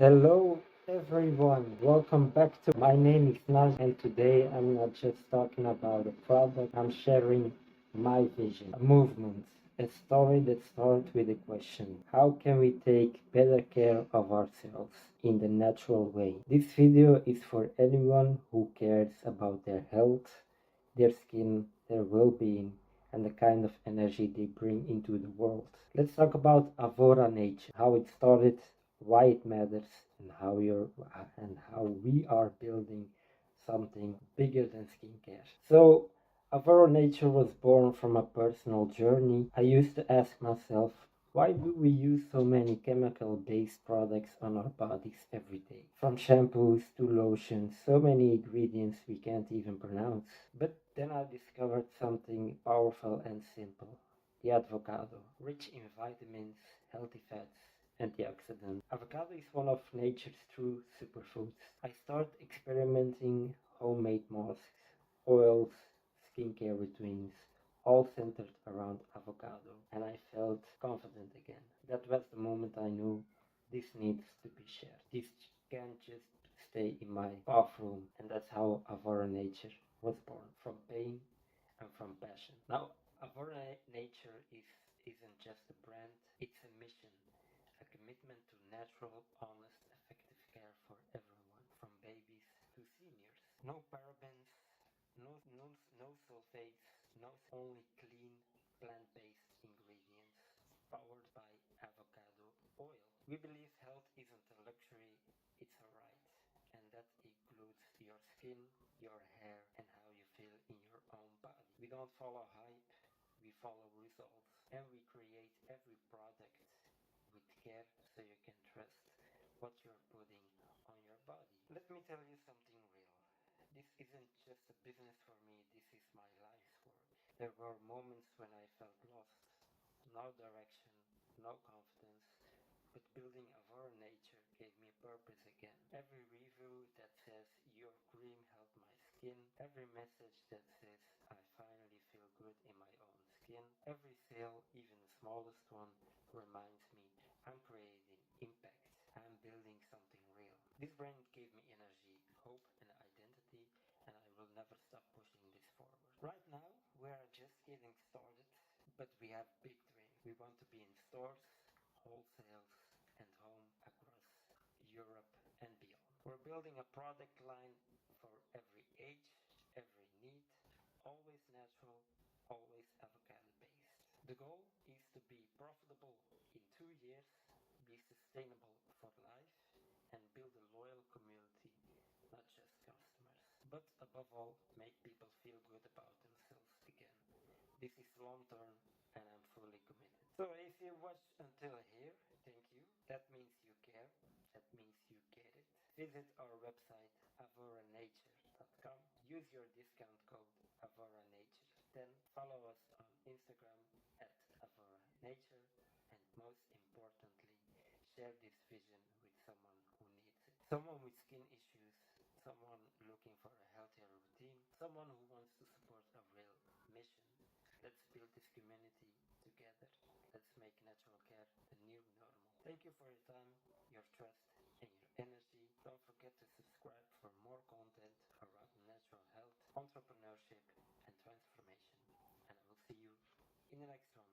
Hello everyone, welcome back to my name is Najem and today I'm not just talking about a product, I'm sharing my vision, a movement, a story that starts with a question. How can we take better care of ourselves in the natural way? This video is for anyone who cares about their health, their skin, their well-being and the kind of energy they bring into the world. Let's talk about Avora Nature, how it started, why it matters, and how we are building something bigger than skincare. So, Avora Nature was born from a personal journey. I used to ask myself, why do we use so many chemical based products on our bodies every day? From shampoos to lotions, so many ingredients we can't even pronounce. But then I discovered something powerful and simple, the avocado, rich in vitamins, healthy fats, antioxidants. Avocado is one of nature's true superfoods. I started experimenting homemade masks, oils, skincare routines, all centered around avocado, and I felt confident again. That was the moment I knew this needs to be shared. This can't just stay in my bathroom, and that's how Avora Nature was born, from pain and from passion. Now, Avora Nature isn't just a brand, it's a mission, a commitment to natural, honest, effective care for everyone, from babies to seniors. No parabens, no sulfates, no only clean plant-based ingredients powered by avocado oil. We believe health isn't a luxury, it's a right, and that includes your skin, your hair, and how you feel in your own body. We don't follow hype, we follow results, and we create every product with care so you can trust what you're putting on your body. Let me tell you something real. This isn't just a business for me, this is my life's work. There were moments when I felt lost, no direction, no confidence, but building Avora Nature gave me purpose again. Every review that says your cream helped my skin, every message that says I finally feel good in my own skin, every sale, even the smallest one, reminds me I'm creating impact. I'm building something real. This brand gave me energy, hope, and identity, and I will never stop pushing this forward. Right now, we are just getting started, but we have big dreams. We want to be in stores, wholesales, and home across Europe and beyond. We're building a product line for every age, every need, always natural, always avocado based. The goal is to be profitable in 2 years, be sustainable for life, and build a loyal community, not just customers. But above all, make people feel good about themselves again. This is long term and I'm fully committed. So if you watched until here, thank you. That means you care. That means you get it. Visit our website avoranature.com. Use your discount code avoranature. Then follow us on Instagram at avoranature and most importantly, share this vision with someone who needs it. Someone with skin issues, someone looking for a healthier routine, someone who wants to support a real mission. Let's build this community together. Let's make natural care the new normal. Thank you for your time, your trust, and your energy. Don't forget to subscribe for more content around natural health, entrepreneurship, and transformation. And I will see you in the next one.